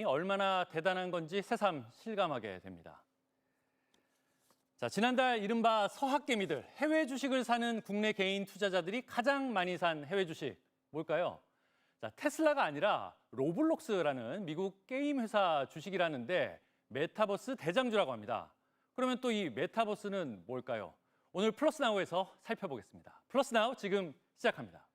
가상이 얼마나 대단한 건지 새삼 실감하게 됩니다. 자, 지난달 이른바 서학개미들, 해외 주식을 사는 국내 개인 투자자들이 가장 많이 산 해외 주식 뭘까요? 자, 테슬라가 아니라 로블록스라는 미국 게임 회사 주식이라는데 메타버스 대장주라고 합니다. 그러면 또 이 메타버스는 뭘까요? 오늘 플러스나우에서 살펴보겠습니다. 플러스나우 지금 시작합니다.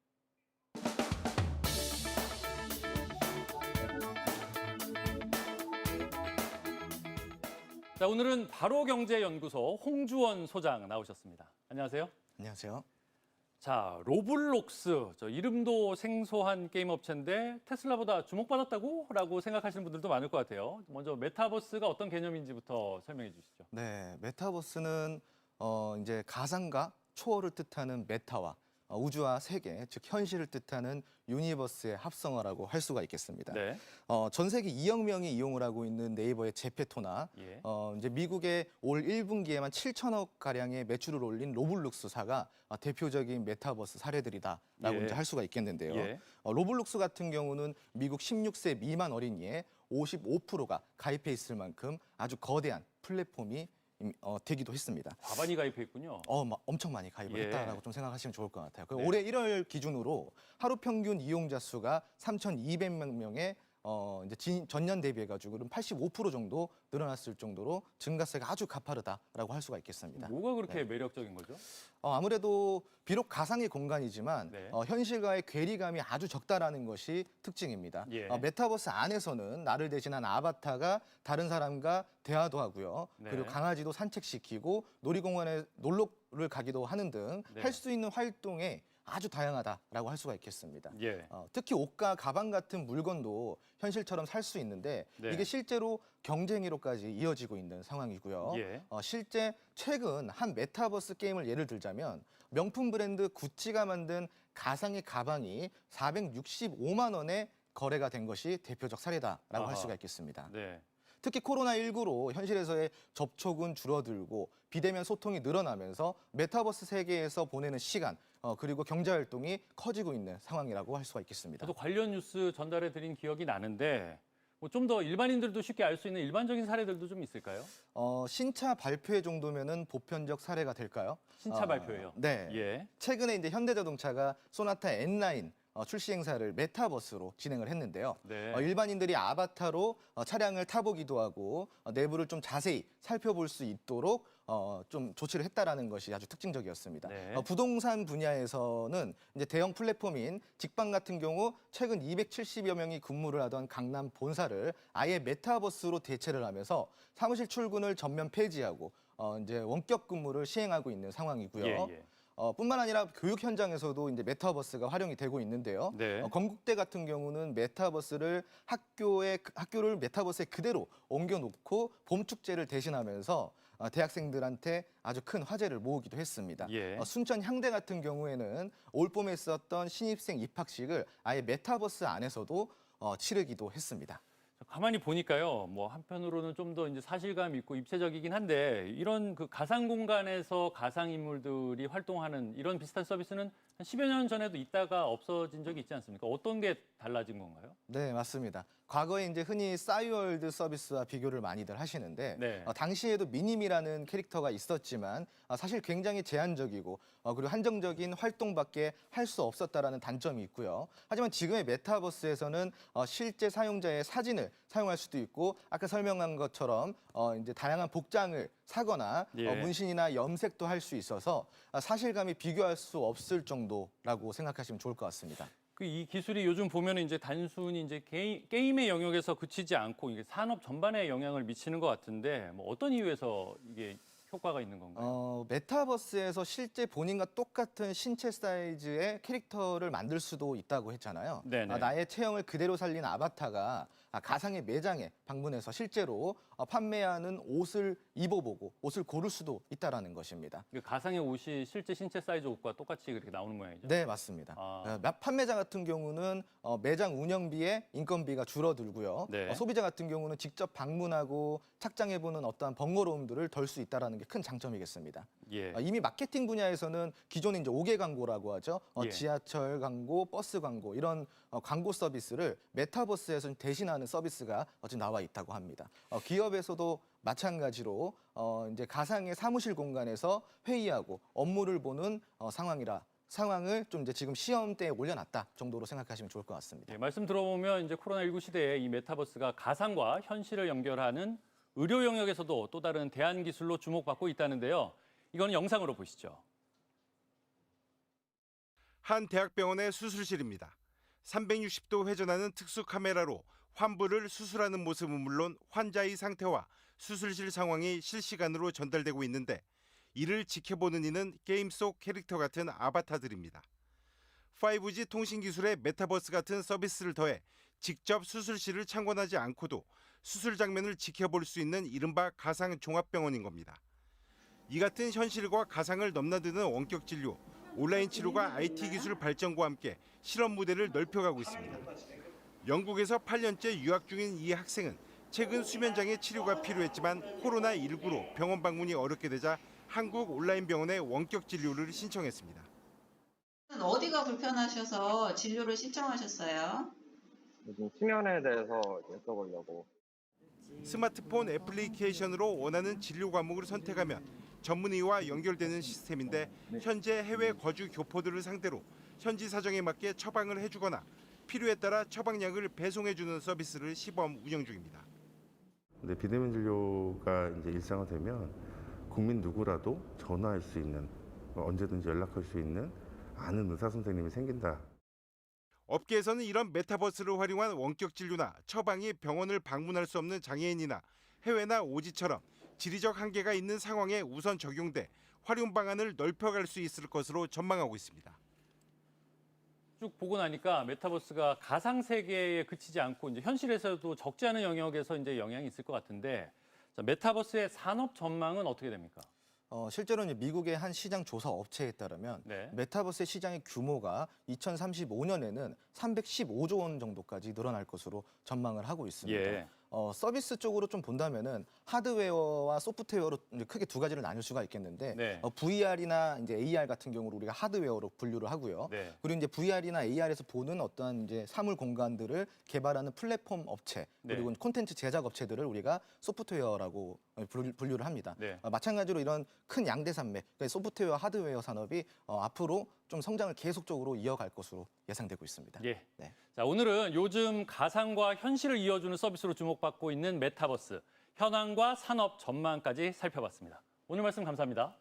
자, 오늘은 바로경제연구소 홍주원 소장 나오셨습니다. 안녕하세요. 안녕하세요. 자, 로블록스, 이름도 생소한 게임 업체인데 테슬라보다 주목받았다고? 라고 생각하시는 분들도 많을 것 같아요. 먼저 메타버스가 어떤 개념인지부터 설명해 주시죠. 네, 메타버스는 이제 가상과 초월을 뜻하는 메타와 우주와 세계, 즉 현실을 뜻하는 유니버스의 합성어라고 할 수가 있겠습니다. 네. 전 세계 2억 명이 이용을 하고 있는 네이버의 제페토나 예. 이제 미국의 올 1분기에만 7천억 가량의 매출을 올린 로블록스사가 대표적인 메타버스 사례들이다라고 예. 이제 할 수가 있겠는데요. 예. 로블록스 같은 경우는 미국 16세 미만 어린이의 55%가 가입해 있을 만큼 아주 거대한 플랫폼이 되기도 했습니다. 과반이 가입해 있군요. 엄청 많이 가입을 예. 했다라고 좀 생각하시면 좋을 것 같아요. 네. 올해 1월 기준으로 하루 평균 이용자 수가 3,200만 명의 이제 전년 대비해가지고 85% 정도 늘어났을 정도로 증가세가 아주 가파르다라고 할 수가 있겠습니다. 뭐가 그렇게 매력적인 거죠? 아무래도 비록 가상의 공간이지만 네. 현실과의 괴리감이 아주 적다라는 것이 특징입니다. 예. 메타버스 안에서는 나를 대신한 아바타가 다른 사람과 대화도 하고요. 네. 그리고 강아지도 산책시키고 놀이공원에 놀러를 가기도 하는 등 네. 할 수 있는 활동에 아주 다양하다라고 할 수가 있겠습니다. 예. 특히 옷과 가방 같은 물건도 현실처럼 살 수 있는데 네. 이게 실제로 경쟁으로까지 이어지고 있는 상황이고요. 예. 실제 최근 한 메타버스 게임을 예를 들자면 명품 브랜드 구찌가 만든 가상의 가방이 465만 원에 거래가 된 것이 대표적 사례다라고 아하. 할 수가 있겠습니다. 네. 특히 코로나19로 현실에서의 접촉은 줄어들고 비대면 소통이 늘어나면서 메타버스 세계에서 보내는 시간 그리고 경제활동이 커지고 있는 상황이라고 할 수가 있겠습니다. 저도 관련 뉴스 전달해 드린 기억이 나는데 좀 더 일반인들도 쉽게 알 수 있는 일반적인 사례들도 좀 있을까요? 신차 발표회 정도면은 보편적 사례가 될까요? 신차 발표예요. 네. 예. 최근에 이제 현대자동차가 소나타 N9 출시 행사를 메타버스로 진행을 했는데요. 네. 일반인들이 아바타로 차량을 타보기도 하고 내부를 좀 자세히 살펴볼 수 있도록 좀 조치를 했다라는 것이 아주 특징적이었습니다. 네. 부동산 분야에서는 이제 대형 플랫폼인 직방 같은 경우 최근 270여 명이 근무를 하던 강남 본사를 아예 메타버스로 대체를 하면서 사무실 출근을 전면 폐지하고 이제 원격 근무를 시행하고 있는 상황이고요. 예, 예. 뿐만 아니라 교육 현장에서도 이제 메타버스가 활용이 되고 있는데요. 네. 건국대 같은 경우는 메타버스를 학교를 메타버스에 그대로 옮겨놓고 봄 축제를 대신하면서 대학생들한테 아주 큰 화제를 모으기도 했습니다. 예. 순천 향대 같은 경우에는 올 봄에 있었던 신입생 입학식을 아예 메타버스 안에서도 치르기도 했습니다. 가만히 보니까요, 한편으로는 좀 더 이제 사실감 있고 입체적이긴 한데 이런 그 가상 공간에서 가상 인물들이 활동하는 이런 비슷한 서비스는 한 10여 년 전에도 있다가 없어진 적이 있지 않습니까? 어떤 게 달라진 건가요? 네, 맞습니다. 과거에 이제 흔히 싸이월드 서비스와 비교를 많이들 하시는데 네. 당시에도 미님이라는 캐릭터가 있었지만 사실 굉장히 제한적이고 그리고 한정적인 활동밖에 할 수 없었다라는 단점이 있고요. 하지만 지금의 메타버스에서는 실제 사용자의 사진을 사용할 수도 있고 아까 설명한 것처럼 이제 다양한 복장을 사거나 예. 문신이나 염색도 할 수 있어서 사실감이 비교할 수 없을 정도라고 생각하시면 좋을 것 같습니다. 이 기술이 요즘 보면은 이제 단순히 이제 게임의 영역에서 그치지 않고 이게 산업 전반에 영향을 미치는 것 같은데 어떤 이유에서 이게 효과가 있는 건가요? 메타버스에서 실제 본인과 똑같은 신체 사이즈의 캐릭터를 만들 수도 있다고 했잖아요. 네네. 나의 체형을 그대로 살린 아바타가 가상의 매장에 방문해서 실제로 판매하는 옷을 입어보고 옷을 고를 수도 있다라는 것입니다. 가상의 옷이 실제 신체 사이즈 옷과 똑같이 그렇게 나오는 모양이죠? 네, 맞습니다. 판매자 같은 경우는 매장 운영비에 인건비가 줄어들고요. 네. 소비자 같은 경우는 직접 방문하고 착장해보는 어떠한 번거로움들을 덜 수 있다는 게 큰 장점이겠습니다. 예. 이미 마케팅 분야에서는 기존에 이제 5개 광고라고 하죠. 예. 지하철 광고, 버스 광고 이런 광고 서비스를 메타버스에서 대신하는 서비스가 지금 나와 있다고 합니다. 기업에서도 마찬가지로 이제 가상의 사무실 공간에서 회의하고 업무를 보는 상황을 좀 이제 지금 시험대에 올려놨다 정도로 생각하시면 좋을 것 같습니다. 예, 말씀 들어보면 이제 코로나19 시대에 이 메타버스가 가상과 현실을 연결하는 의료 영역에서도 또 다른 대안 기술로 주목받고 있다는데요. 이건 영상으로 보시죠. 한 대학병원의 수술실입니다. 360도 회전하는 특수 카메라로 환부를 수술하는 모습은 물론 환자의 상태와 수술실 상황이 실시간으로 전달되고 있는데 이를 지켜보는 이는 게임 속 캐릭터 같은 아바타들입니다. 5G 통신 기술의 메타버스 같은 서비스를 더해 직접 수술실을 참관하지 않고도 수술 장면을 지켜볼 수 있는 이른바 가상 종합병원인 겁니다. 이 같은 현실과 가상을 넘나드는 원격 진료, 온라인 치료가 IT 기술 발전과 함께 실험 무대를 넓혀가고 있습니다. 영국에서 8년째 유학 중인 이 학생은 최근 수면장애 치료가 필요했지만 코로나19로 병원 방문이 어렵게 되자 한국 온라인 병원에 원격 진료를 신청했습니다. 어디가 불편하셔서 진료를 신청하셨어요? 요즘 수면에 대해서 여쭤보려고. 스마트폰 애플리케이션으로 원하는 진료 과목을 선택하면 전문의와 연결되는 시스템인데 현재 해외 거주 교포들을 상대로 현지 사정에 맞게 처방을 해주거나 필요에 따라 처방약을 배송해주는 서비스를 시범 운영 중입니다. 근데 비대면 진료가 이제 일상화되면 국민 누구라도 전화할 수 있는, 언제든지 연락할 수 있는 아는 의사 선생님이 생긴다. 업계에서는 이런 메타버스를 활용한 원격 진료나 처방이 병원을 방문할 수 없는 장애인이나 해외나 오지처럼 지리적 한계가 있는 상황에 우선 적용돼 활용 방안을 넓혀갈 수 있을 것으로 전망하고 있습니다. 쭉 보고 나니까 메타버스가 가상 세계에 그치지 않고 이제 현실에서도 적지 않은 영역에서 이제 영향이 있을 것 같은데, 자, 메타버스의 산업 전망은 어떻게 됩니까? 실제로 이제 미국의 한 시장 조사 업체에 따르면 네. 메타버스의 시장의 규모가 2035년에는 315조 원 정도까지 늘어날 것으로 전망을 하고 있습니다. 예. 서비스 쪽으로 좀 본다면은 하드웨어와 소프트웨어로 이제 크게 두 가지를 나눌 수가 있겠는데 네. VR이나 이제 AR 같은 경우로 우리가 하드웨어로 분류를 하고요. 네. 그리고 이제 VR이나 AR에서 보는 어떤 이제 사물 공간들을 개발하는 플랫폼 업체 그리고 네. 콘텐츠 제작 업체들을 우리가 소프트웨어라고 분류를 합니다. 네. 마찬가지로 이런 큰 양대 산맥, 그러니까 소프트웨어, 하드웨어 산업이 앞으로 좀 성장을 계속적으로 이어갈 것으로 예상되고 있습니다. 예. 네. 자, 오늘은 요즘 가상과 현실을 이어주는 서비스로 주목받고 있는 메타버스, 현황과 산업 전망까지 살펴봤습니다. 오늘 말씀 감사합니다.